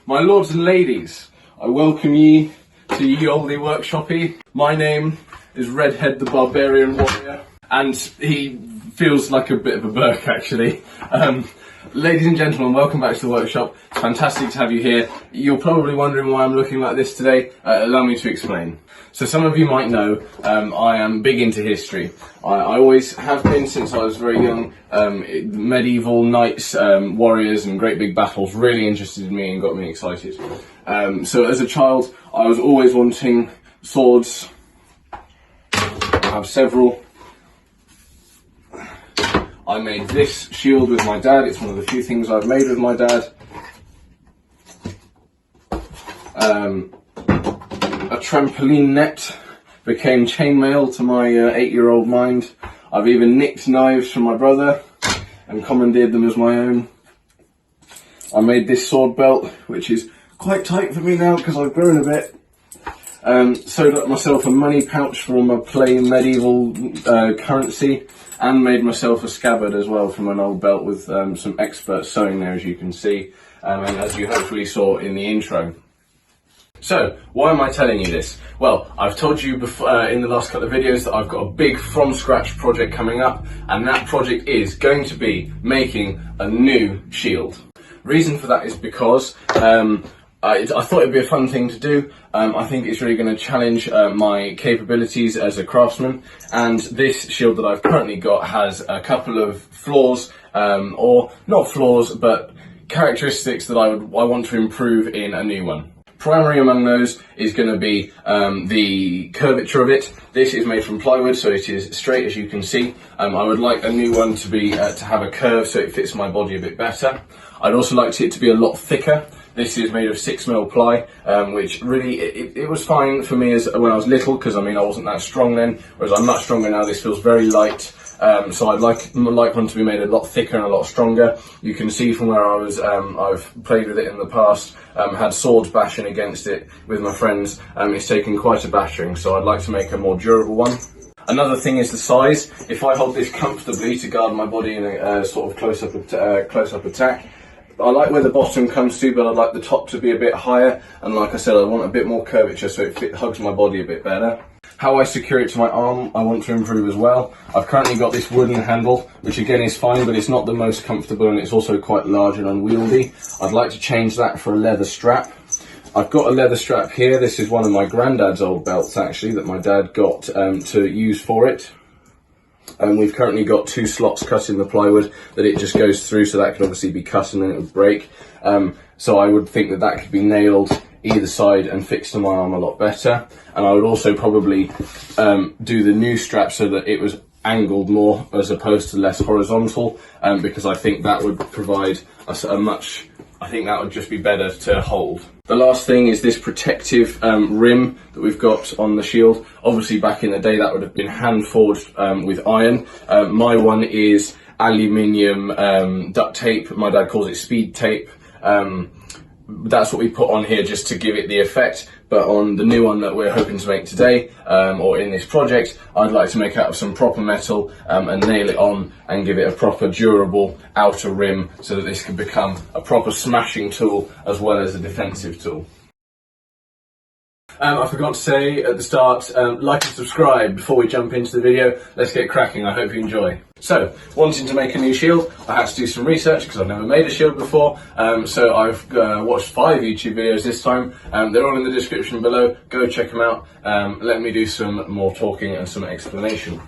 My lords and ladies, I welcome ye to Ye Olde Workshoppy. My name is Redhead the Barbarian Warrior, and he feels like a bit of a Burke actually. Ladies and gentlemen, welcome back to the workshop. It's fantastic to have you here. You're probably wondering why I'm looking like this today. Allow me to explain. So some of you might know I am big into history. I always have been since I was very young. Medieval knights, warriors and great big battles really interested me and got me excited. So as a child I was always wanting swords. I have several. I made this shield with my dad. It's one of the few things I've made with my dad. A trampoline net became chainmail to my 8-year-old mind. I've even nicked knives from my brother and commandeered them as my own. I made this sword belt, which is quite tight for me now because I've grown a bit. Sewed up myself a money pouch from a plain medieval currency, and made myself a scabbard as well from an old belt with some expert sewing there, as you can see, and as you hopefully saw in the intro. So, why am I telling you this? Well, I've told you before, in the last couple of videos that I've got a big from scratch project coming up, and that project is going to be making a new shield. Reason for that is because I thought it'd be a fun thing to do. I think it's really going to challenge my capabilities as a craftsman, and this shield that I've currently got has a couple of flaws, or not flaws, but characteristics that I want to improve in a new one. Primary among those is going to be the curvature of it. This is made from plywood, so it is straight, as you can see. I would like a new one to be to have a curve so it fits my body a bit better. I'd also like it to be a lot thicker. This is made of 6mm ply, which really, it was fine for me as when I was little, because I mean I wasn't that strong then, whereas I'm much stronger now. This feels very light, so I'd like one to be made a lot thicker and a lot stronger. You can see from where I was, I've played with it in the past, had swords bashing against it with my friends. It's taken quite a battering, so I'd like to make a more durable one. Another thing is the size. If I hold this comfortably to guard my body in a sort of close-up attack, I like where the bottom comes to, but I'd like the top to be a bit higher, and like I said, I want a bit more curvature so it hugs my body a bit better. How I secure it to my arm, I want to improve as well. I've currently got this wooden handle, which again is fine, but it's not the most comfortable, and it's also quite large and unwieldy. I'd like to change that for a leather strap. I've got a leather strap here. This is one of my granddad's old belts actually that my dad got to use for it. And we've currently got 2 slots cut in the plywood that it just goes through, so that could obviously be cut and then it would break. So I would think that that could be nailed either side and fixed to my arm a lot better. And I would also probably do the new strap so that it was angled more as opposed to less horizontal, because I think that would provide I think that would just be better to hold. The last thing is this protective rim that we've got on the shield. Obviously back in the day that would have been hand forged with iron. My one is aluminium duct tape. My dad calls it speed tape. That's what we put on here just to give it the effect, but on the new one that we're hoping to make today, or in this project, I'd like to make out of some proper metal and nail it on and give it a proper durable outer rim so that this can become a proper smashing tool as well as a defensive tool. I forgot to say at the start, like and subscribe before we jump into the video. Let's get cracking, I hope you enjoy. So, wanting to make a new shield, I had to do some research because I've never made a shield before, so I've watched 5 YouTube videos this time. They're all in the description below, go check them out. Let me do some more talking and some explanation.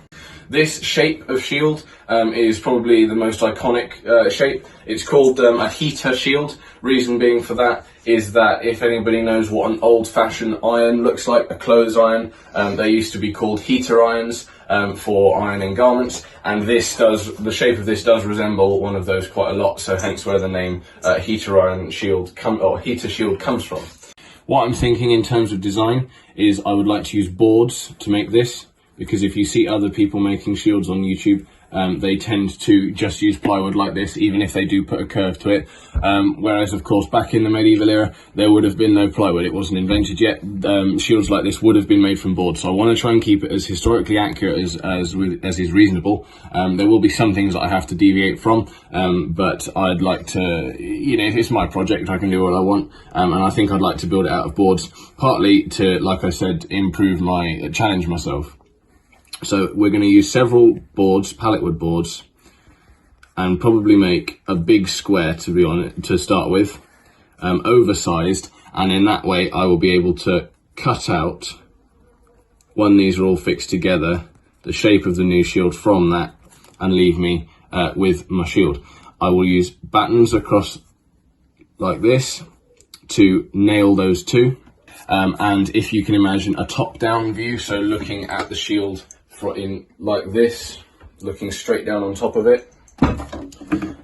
This shape of shield is probably the most iconic shape. It's called a heater shield. Reason being for that is that if anybody knows what an old-fashioned iron looks like, a clothes iron, they used to be called heater irons for ironing garments, and the shape of this does resemble one of those quite a lot, so hence where the name heater iron shield heater shield comes from. What I'm thinking in terms of design is I would like to use boards to make this, because if you see other people making shields on YouTube, they tend to just use plywood like this, even if they do put a curve to it. Whereas, of course, back in the medieval era, there would have been no plywood. It wasn't invented yet. Shields like this would have been made from board. So I want to try and keep it as historically accurate as is reasonable. There will be some things that I have to deviate from, but I'd like to, you know, if it's my project, I can do what I want. And I think I'd like to build it out of boards, partly to, like I said, challenge myself. So we're going to use several boards, pallet wood boards, and probably make a big square to start with, oversized, and in that way I will be able to cut out, when these are all fixed together, the shape of the new shield from that, and leave me with my shield. I will use battens across like this to nail those two, and if you can imagine a top-down view, so looking at the shield in like this, looking straight down on top of it,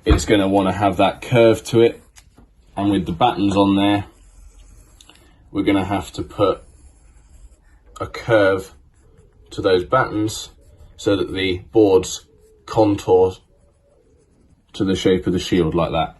it's going to want to have that curve to it, and with the battens on there, we're going to have to put a curve to those battens so that the boards contour to the shape of the shield like that.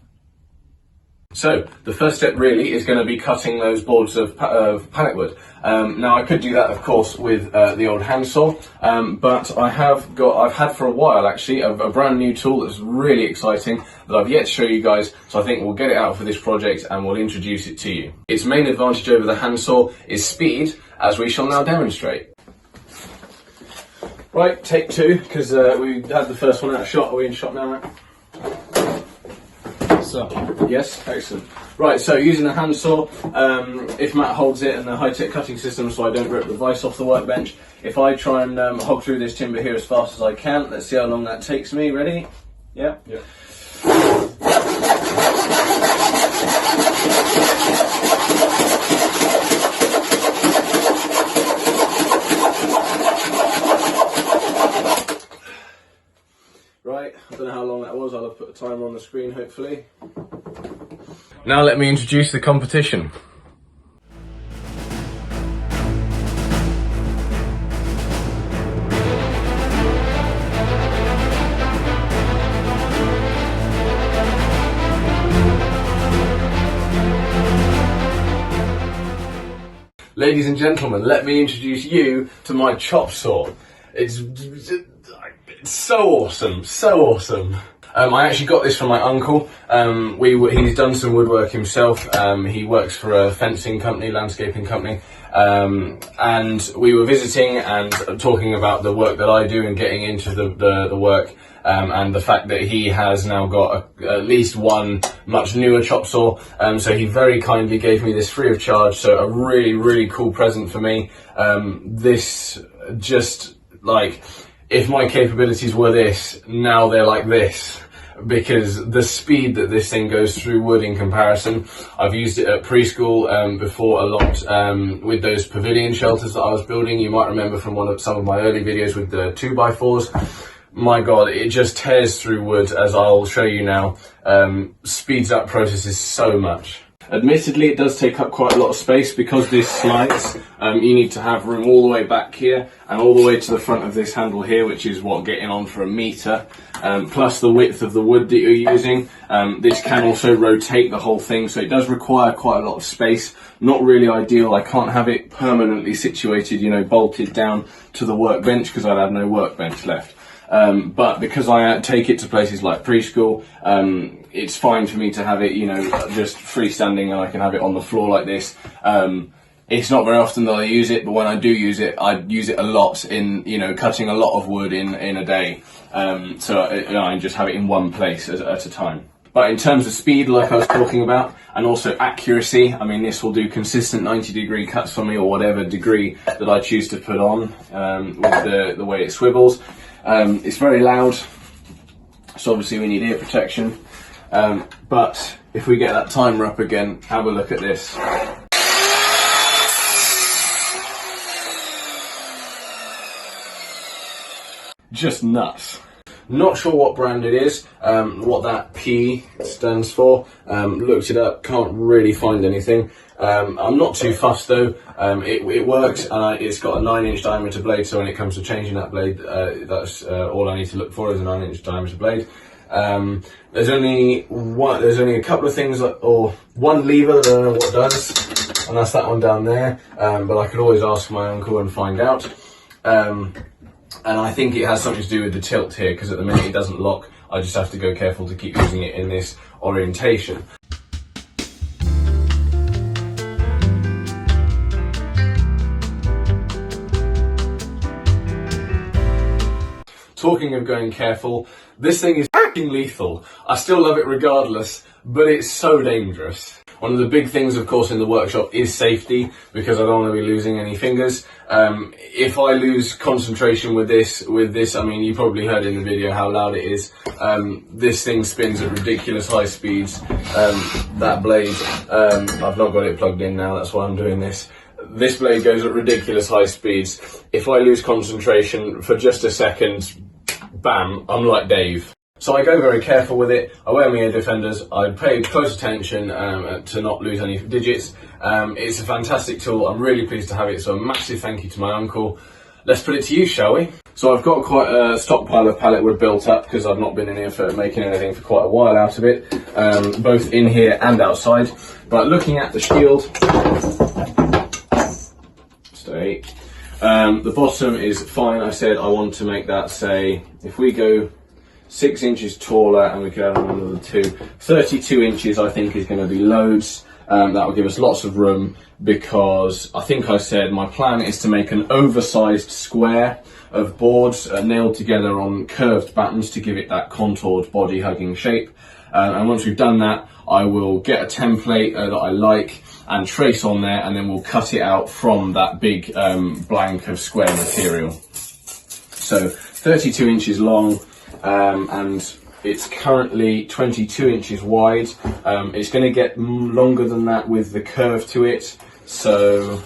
So the first step really is going to be cutting those boards of pallet wood. Now I could do that, of course, with the old handsaw, but I've had for a while actually a brand new tool that's really exciting that I've yet to show you guys. So I think we'll get it out for this project and we'll introduce it to you. Its main advantage over the handsaw is speed, as we shall now demonstrate. Right, take two, because we had the first one out of shot. Are we in shot now, Matt? So, yes, excellent. Right, so using a handsaw, if Matt holds it and the high-tech cutting system so I don't rip the vise off the workbench, if I try and hog through this timber here as fast as I can, let's see how long that takes me. Ready? Yeah? Yeah. Right, I don't know how long that was. I'll have put a timer on the screen, hopefully. Now let me introduce the competition. Ladies and gentlemen, let me introduce you to my chop saw. It's so awesome, so awesome. I actually got this from my uncle. He's done some woodwork himself. He works for a fencing company, landscaping company. And we were visiting and talking about the work that I do and getting into the work. And the fact that he has now got at least one much newer chop saw. So he very kindly gave me this free of charge. So a really, really cool present for me. This just like, if my capabilities were this, now they're like this, because the speed that this thing goes through wood in comparison. I've used it at preschool before a lot with those pavilion shelters that I was building. You might remember from some of my early videos with the 2x4s. My God, it just tears through wood, as I'll show you now. Speeds up processes so much. Admittedly, it does take up quite a lot of space because this slides. You need to have room all the way back here and all the way to the front of this handle here, which is getting on for 1 meter, plus the width of the wood that you're using. This can also rotate the whole thing, so it does require quite a lot of space. Not really ideal. I can't have it permanently situated, you know, bolted down to the workbench, because I'd have no workbench left. But because I take it to places like preschool, it's fine for me to have it, you know, just freestanding, and I can have it on the floor like this. It's not very often that I use it, but when I do use it, I use it a lot in, you know, cutting a lot of wood in a day. So I just have it in one place at a time. But in terms of speed, like I was talking about, and also accuracy, I mean, this will do consistent 90-degree cuts for me, or whatever degree that I choose to put on with the way it swivels. It's very loud, so obviously we need ear protection. But if we get that timer up again, have a look at this. Just nuts. Not sure what brand it is, what that P stands for. Looked it up, can't really find anything. I'm not too fussed though. It works, and it's got a 9-inch diameter blade, so when it comes to changing that blade, that's all I need to look for is a 9-inch diameter blade. There's only a couple of things, or one lever that I don't know what it does, and that's that one down there, but I could always ask my uncle and find out. And I think it has something to do with the tilt here, because at the minute it doesn't lock. I just have to go careful to keep using it in this orientation. Talking of going careful, this thing is f***ing lethal. I still love it regardless, but it's so dangerous. One of the big things, of course, in the workshop is safety, because I don't want to be losing any fingers. If I lose concentration with this, I mean, you probably heard in the video how loud it is. This thing spins at ridiculous high speeds. That blade, I've not got it plugged in now, that's why I'm doing this. This blade goes at ridiculous high speeds. If I lose concentration for just a second, bam, I'm like Dave. So I go very careful with it. I wear my ear defenders. I pay close attention to not lose any digits. It's a fantastic tool. I'm really pleased to have it. So a massive thank you to my uncle. Let's put it to use, shall we? So I've got quite a stockpile of pallet wood built up, because I've not been in here for making anything for quite a while out of it, both in here and outside. But looking at the shield, the bottom is fine. I said I want to make that, say, if we go 6 inches taller and we could add another 32 inches I think is going to be loads. That will give us lots of room, because I think I said my plan is to make an oversized square of boards nailed together on curved battens to give it that contoured body hugging shape. And once we've done that, I will get a template that I like and trace on there, and then we'll cut it out from that big blank of square material. So 32 inches long, and it's currently 22 inches wide. It's going to get longer than that with the curve to it, so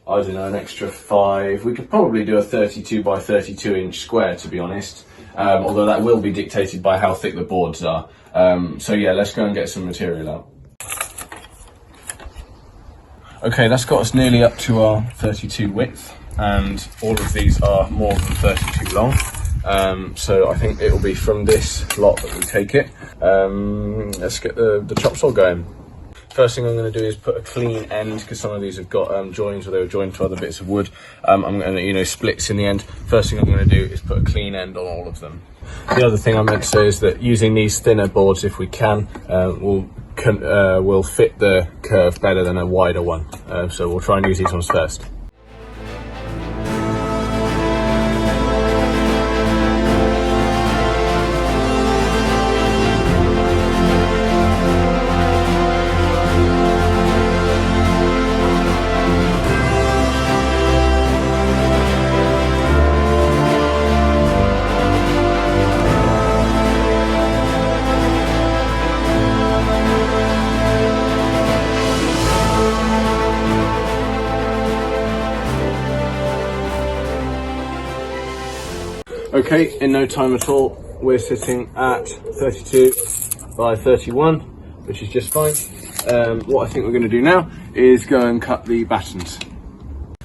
I don't know, an extra 5. We could probably do a 32 by 32 inch square, to be honest, although that will be dictated by how thick the boards are. So yeah, let's go and get some material out. Okay, that's got us nearly up to our 32 width, and all of these are more than 32 long. So I think it will be from this lot that we take it. Let's get the chop saw going. First thing I'm going to do is put a clean end, because some of these have got joins, or they were joined to other bits of wood. I'm going to, splits in the end. First thing I'm going to do is put a clean end on all of them. The other thing I meant to say is that using these thinner boards, if we can, will fit the curve better than a wider one. So we'll try and use these ones first. Okay, in no time at all, we're sitting at 32 by 31, which is just fine. What I think we're going to do now is go and cut the battens.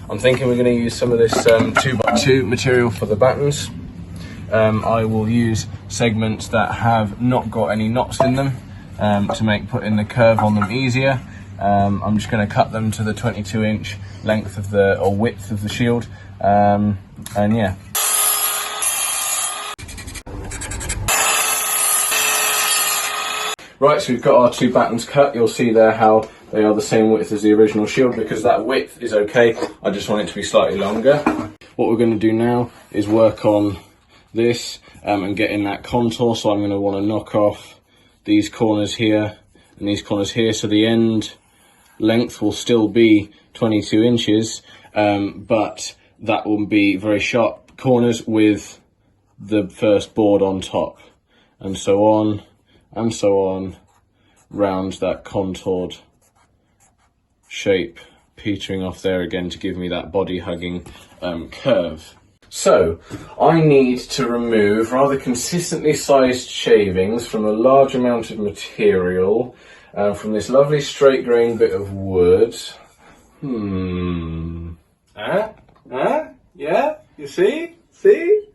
I'm thinking we're going to use some of this 2x2 material for the battens. I will use segments that have not got any knots in them to make putting the curve on them easier. I'm just going to cut them to the 22-inch length of or width of the shield, and yeah. Right, so we've got our 2 battens cut. You'll see there how they are the same width as the original shield, because that width is okay. I just want it to be slightly longer. What we're going to do now is work on this and get in that contour. So I'm going to want to knock off these corners here and these corners here. So the end length will still be 22 inches, but that will be very sharp corners with the first board on top, and so on. And so on, round that contoured shape, petering off there again to give me that body hugging curve. So, I need to remove rather consistently sized shavings from a large amount of material from this lovely straight grain bit of wood. Yeah, you see? See?